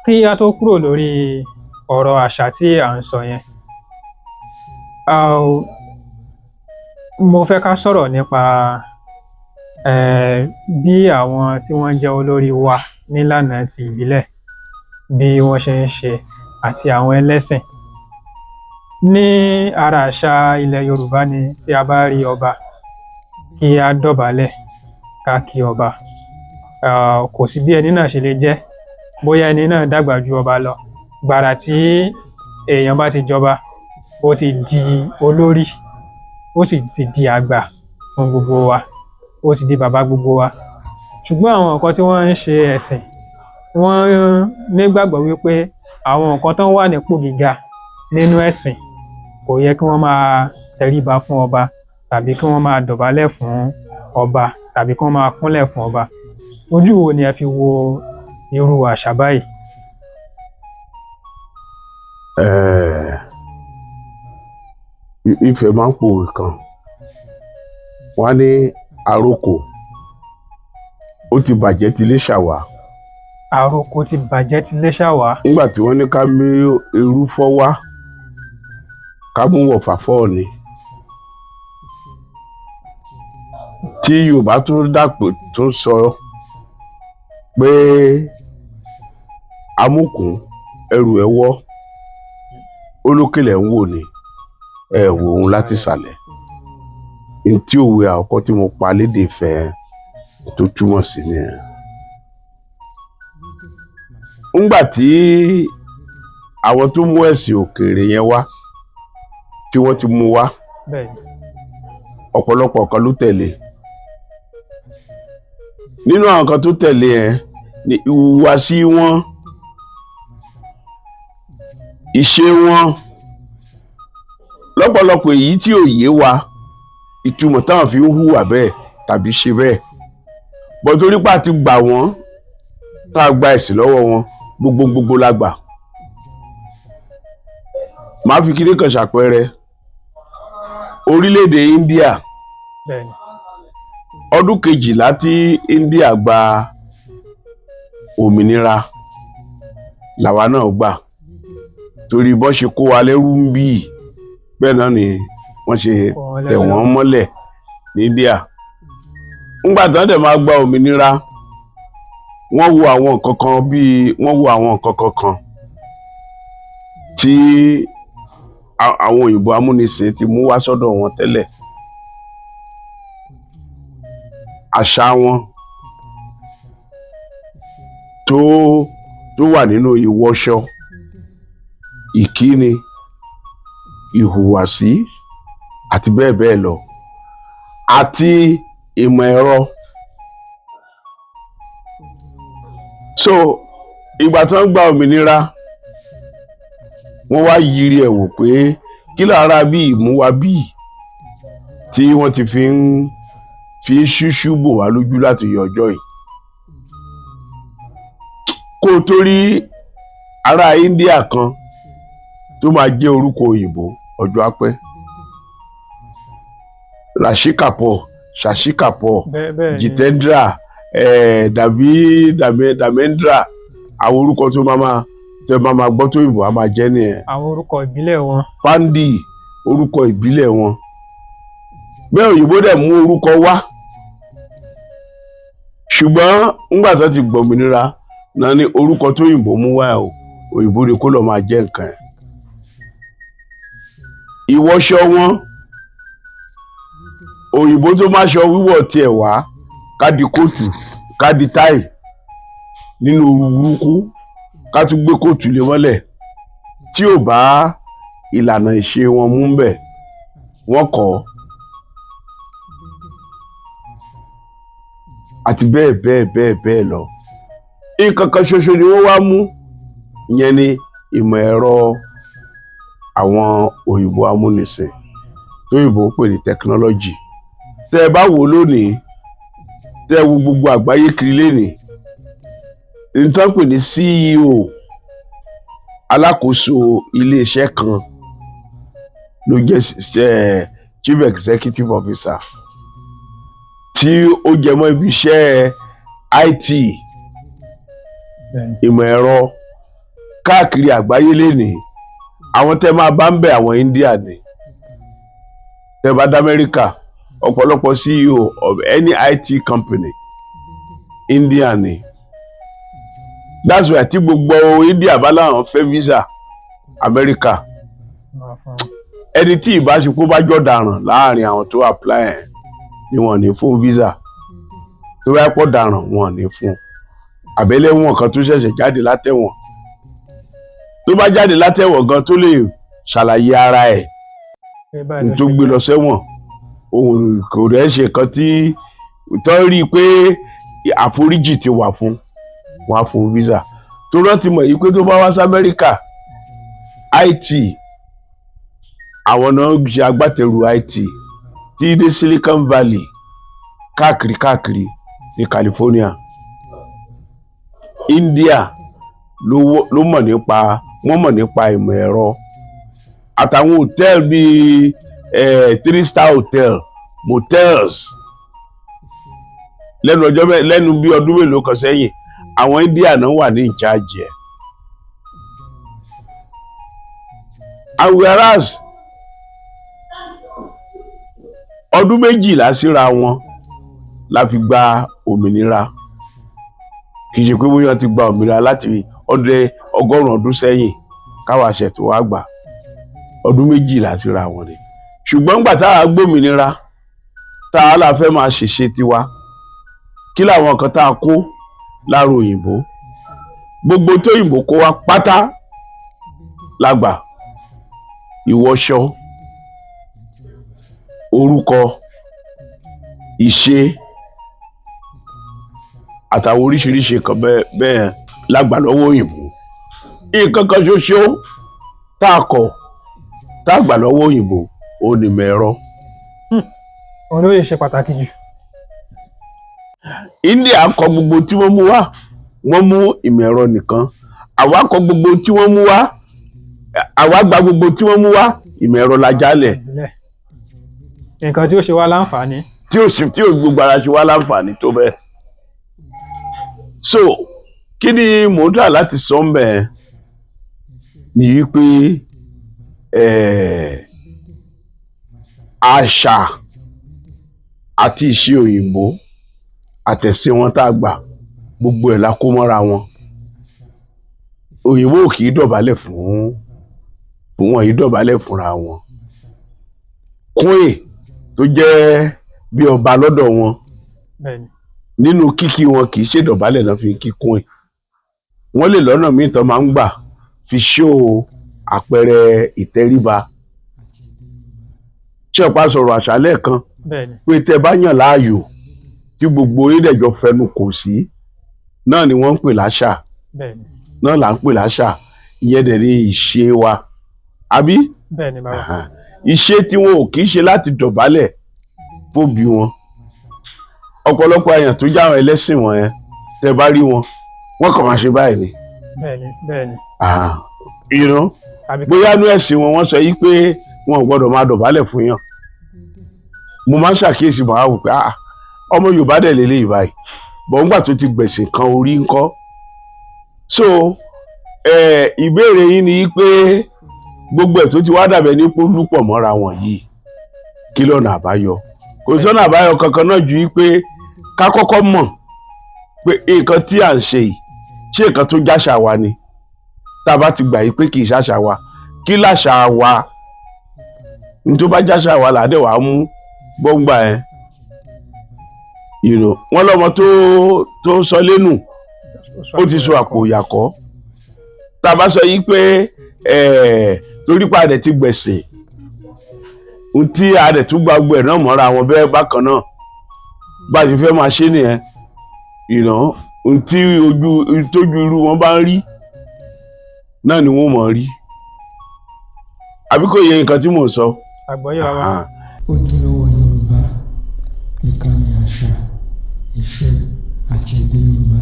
Kí a tó kúrò lórí ọ̀rọ̀ àṣà tí à ń sọ yẹn, mo fẹ́ ká sọ̀rọ̀ nípa bí àwọn tí wọ́n jẹ́ olórí wa nílànà ti ìbílẹ̀ bí wọ́n ṣe ń ṣe àti àwọn ẹlẹ́sìn. Ní ara àṣà ilẹ̀ Yorùbá ni tí a bá rí ọba kí á dọ̀bálẹ̀ ká kí ọba. Kò sí bí ẹni náà ṣe lè jẹ́, bóyá ẹni náà dàgbà ju ọba lọ, gbàrà tí èèyàn bá ti jọba ó ti di olórí, ó sì ti di àgbà fún gbogbo wa, ó ti di bàbá gbogbo wa. Ṣùgbọ́n àwọn nǹkan tí wọ́n ń ṣe ẹ̀sìn, wọ́n nígbàgbọ́ wípé àwọn nǹkan tó ń wà nípò gíga nínú ẹ̀sìn kò yẹ kí wọ́n máa tẹríba fún ọba tàbí kí wọ́n máa dọ̀bálẹ̀ fún ọba tàbí kí wọ́n máa kúnlẹ̀ fún ọba. Ojú wo ni ẹ fi wo irú àṣà báyìí? Ifẹ̀ máa ń pòwe kan, wọ́n á ní àrokò ó ti bàjẹ́ ti lé ṣàwá. Àrokò ti bàjẹ́ ti lé ṣàwá. Nígbà tí wọ́n ní ká mú irú fọ́ wá, ká mú wọ̀fà fọ́ ni. Tí Yorùbá tó dàpọ̀ tó sọ pé amúkùn ẹrù ẹ̀ wọ́, olókèlè ń wò ni ẹ wò òun láti ìsàlẹ̀. Tí òwe àkọ́kọ́ tí mo pa lédè Ifẹ̀ tó túmọ̀ sí ni ẹ̀. Ńgbà tí àwọn tó mú ẹ̀sìn òkèèrè yẹn wá, tí wọ́n ti mú wá, ọ̀pọ̀lọpọ̀ kan ló tẹ̀lé. Nínú àwọn kan tó tẹ̀lé ẹ̀ ni ìhùwàsí wọn, ìṣe wọn, lọ́pọ̀lọpọ̀ èyí tí ò yé wa ìtumọ̀ táwọn fi ń hùwà bẹ́ẹ̀ tàbí ṣe bẹ́ẹ̀. Bọ̀ torí pé a ti gbà wọ́n, tá a gba ẹ̀sìn lọ́wọ́ wọn, gbogbo la gbà. Màá fi kíní kan ṣàpẹẹrẹ. Orílẹ̀-èdè India, ọdún 12 tí India gba òmìnira làwa náà gbà. Torí bọ́ ṣe kó wa lẹ́rú ń bí, bẹ́ẹ̀ náà ni wọ́n ṣe tẹ̀ wọ́n mọ́lẹ̀ ní India. Ńgbà tí wọ́n dẹ̀ máa gba òmìnira, wọ́n wo àwọn nǹkan kan tí àwọn òyìnbó amúnisìn ti mú wá sọ́dọ̀ wọn tẹ́lẹ̀. Àṣà wọn tó wà nínú ìwọṣọ, ìkíni, ìhùwàsí àti bẹ́ẹ̀ bẹ́ẹ̀ lọ, àti ìmọ̀ ẹ̀rọ. So ìgbà tí wọ́n gba òmìnira, wọ́n wá yiri ẹ̀ wò pé kí lára bí ìmúwa bí tí wọ́n ti fi ṣúṣú bò wá lójú láti yọ ọjọ́ yìí. Kó tó rí ará India kan tó máa jẹ́ orúkọ òyìnbó, ọjọ́ á pẹ́. Shashi Kapoor, Jitendra, Dharmendra, àwọn orúkọ tó máa gbọ́ tó òyìnbó á máa jẹ́ nìyẹn. Àwọn orúkọ ìbílẹ̀ wọn. Pandi, orúkọ ìbílẹ̀ wọn. Bẹ́ẹ̀ òyìnbó dẹ̀ mú orúkọ wá. Ṣùgbọ́n ńgbà tó ti gbòmìnira náà ni orúkọ tó òyìnbó mú wá ẹ̀ òyìnbó ni kó lọ máa jẹ́ nǹkan ẹ̀. Ìwọṣọ wọn, òyìnbó tó máa ṣọ wíwọ̀ tiẹ̀ wá, ká di kóòtù, ká di táì nínú ooru burúkú, ká tún gbé kóòtù lé mọ́lẹ̀ tí ò bá ìlànà ìṣe wọn mú bẹ̀, wọ́n kọ̀ ọ́. Àti bẹ́ẹ̀ lọ. Nǹkan kan ṣoṣo ni wọ́n wá mú, ìyẹn ni ìmọ̀ ẹ̀rọ àwọn òyìnbó amúnisìn tó òyìnbó pè ní technology. Tẹ́ ẹ bá wò lónìí, tẹ́ ẹ wo gbogbo àgbáyé kiri lénìí, nǹkan pè ní CEO, alákòóso iléeṣẹ́ kan ló jẹ́ Chief Executive Officer tí ó jẹ mọ́ ibi iṣẹ́ IT, ìmọ̀ ẹ̀rọ káàkiri àgbáyé lénìí àwọn tẹ́ máa bá ń bẹ àwọn India ni. Tẹ́ bá dá Amẹ́ríkà ọ̀pọ̀lọpọ̀ CEO of any IT company India ni. That's why tí gbogbo India bá láwọn fẹ́ visa Amẹ́ríkà ẹni tí ìbáṣepọ̀ bá jọ dáràn láàrin àwọn tó apply ẹ̀ ni wọ́n ní fún visa tó bá pọ̀ dáràn wọ́n ní fún àbẹ́lẹ̀ wọn kan tó ṣẹ̀ṣẹ̀ jáde látẹ̀wọ̀n tó bá jáde látẹ̀wọ̀n gan tó lè ṣàlàyé ara ẹ̀ tó gbé lọ sẹ́wọ̀n òun kò rẹ̀ ṣe kan tí tó rí i pé àforíjì ti wà fún wọn fún visa tó rántí mọ̀ yìí pé tó bá wá sí Amẹ́ríkà IT àwọn náà ṣe agbátẹrù IT tí dé Silicon Valley káàkiri ní California. India ló mọ̀ nípa wọ́n mọ̀ nípa ìmọ̀ ẹ̀rọ àtàwọn hòtẹ́ẹ̀lì bíi 3-star hotel motels lẹ́nu bí ọdún mélòó kan sẹ́yìn àwọn India náà wà ní ìjáàjì ẹ̀. And whereas ọdún 12 síra wọn la fi gba òmìnira kì í ṣe pé bóyá ti gba òmìnira láti ọgọ́rùn ọdún sẹ́yìn káwa ṣètò wá gbà ọdún 12 síra wọn ni. Ṣùgbọ́n gbà tá a gbòmìnira tá a la fẹ́ máa ṣèṣe tiwa kí làwọn kan tá a kó lára òyìnbó gbogbo tó òyìnbó kó wa pátá lágbà ìwọṣọ orúkọ ìṣe àtàwọn oríṣiríṣi kan bẹ́ẹ̀ lágbà lọ́wọ́ òyìnbó. Nǹkan kan ṣoṣo tá a kọ̀ tá a gbà lọ́wọ́ òyìnbó ó ní mẹ́rọ. Òun ló lè ṣe pàtàkì jù. India kọ gbogbo tí wọ́n mú wá wọ́n mú ìmọ̀ ẹ̀rọ nìkan àwa kọ gbogbo tí wọ́n mú wá àwa gba gbogbo tí wọ́n mú wá ìmọ̀ ẹ̀rọ la jálẹ̀. Nǹkan tí ó ṣe wá láǹfààní. Tí ò gbogbo ara ṣe wá láǹfààní tó bẹ́ẹ̀. So kí ni mò ń dà láti sọ ń bẹ̀ ni wípé àṣà àti ìṣe òyìnbó àtẹ̀sí wọn tá a gbà gbogbo ẹ̀ la kó mọ́ra wọn. Òyìnbó kì í dọ̀bálẹ̀ fún wọn yìí dọ̀bálẹ̀ fúnra wọn. Queen tó jẹ́ bí ọba lọ́dọ̀ wọn nínú kíkí wọn kì í ṣe dọ̀bálẹ̀ náà fi kí Queen. Wọ́n lè lọ́nà míì tán máa ń gbà fi ṣó àpẹẹrẹ ìtẹríba. Ṣé ọ̀pá sọ̀rọ̀ àṣálẹ̀ kan pé tẹ́ bá yàn láàyò tí gbogbo orílẹ̀-èdè fẹnu kò sí náà ni wọ́n ń pè láṣà náà là ń pè láṣà ìyẹn dẹ̀ ní ìṣe wa àbí ìṣe tí wọn ò kì í ṣe láti dọ̀bálẹ̀ fóbi wọn. Ọ̀pọ̀lọpọ̀ èèyàn tó jáwọn ẹlẹ́sìn wọn yẹn tẹ́ bá rí wọn wọ́n kàn máa ṣe báyìí ni. Bóyá inú ẹ̀sìn wọn wọ́n sọ yí pé wọn ò gbọ́dọ̀ máa dọ̀bálẹ̀ fún yàn. Mo máa ń ṣàkíyèsí màá wò pé ọmọ Yorùbá dẹ̀ lélẹ́yìí báyìí bọ̀ ńgbà tó ti gbẹ̀sìn kan orí ńkọ́. So ìbéèrè yín ni pé gbogbo ẹ̀ tó ti wá dàbẹ̀ ní pólúpọ̀ mọ́ra wọn yìí kí lọ́nà àbáyọ. Kò sọ́nà àbáyọ kankan náà ju pé ká kọ́kọ́ mọ̀ pé nǹkan tí à ń ṣe yìí ṣé nǹkan tó jáṣà wa ni. Tá a bá ti gbà yí pé kì í ṣàṣà wa kí láṣà wa ní tó bá jáṣà wa làdẹ̀ wàá mú gbọ́ngbà ẹ̀. Wọ́n lọ́mọ tó sọ lẹ́nu ó ti sọ àpò ìyàkọ́. Tá a bá sọ yí pé torí pa àdẹ̀ ti gbẹ̀sìn ohun tí àdẹ̀ tún gba gbogbo ẹ̀ náà mọ́ra wọn bẹ́ẹ̀ bákan náà bá a ti fẹ́ máa ṣe nìyẹn. Ohun tí tójú irú wọn bá ń rí náà ni wọ́n mọ̀ rí. Àbí kò yẹ nǹkan tí mò ń sọ. Àgbọ́yé bàbá. Ojúlówó Yorùbá ìkànnì àṣà ìṣe àti èdè Yorùbá.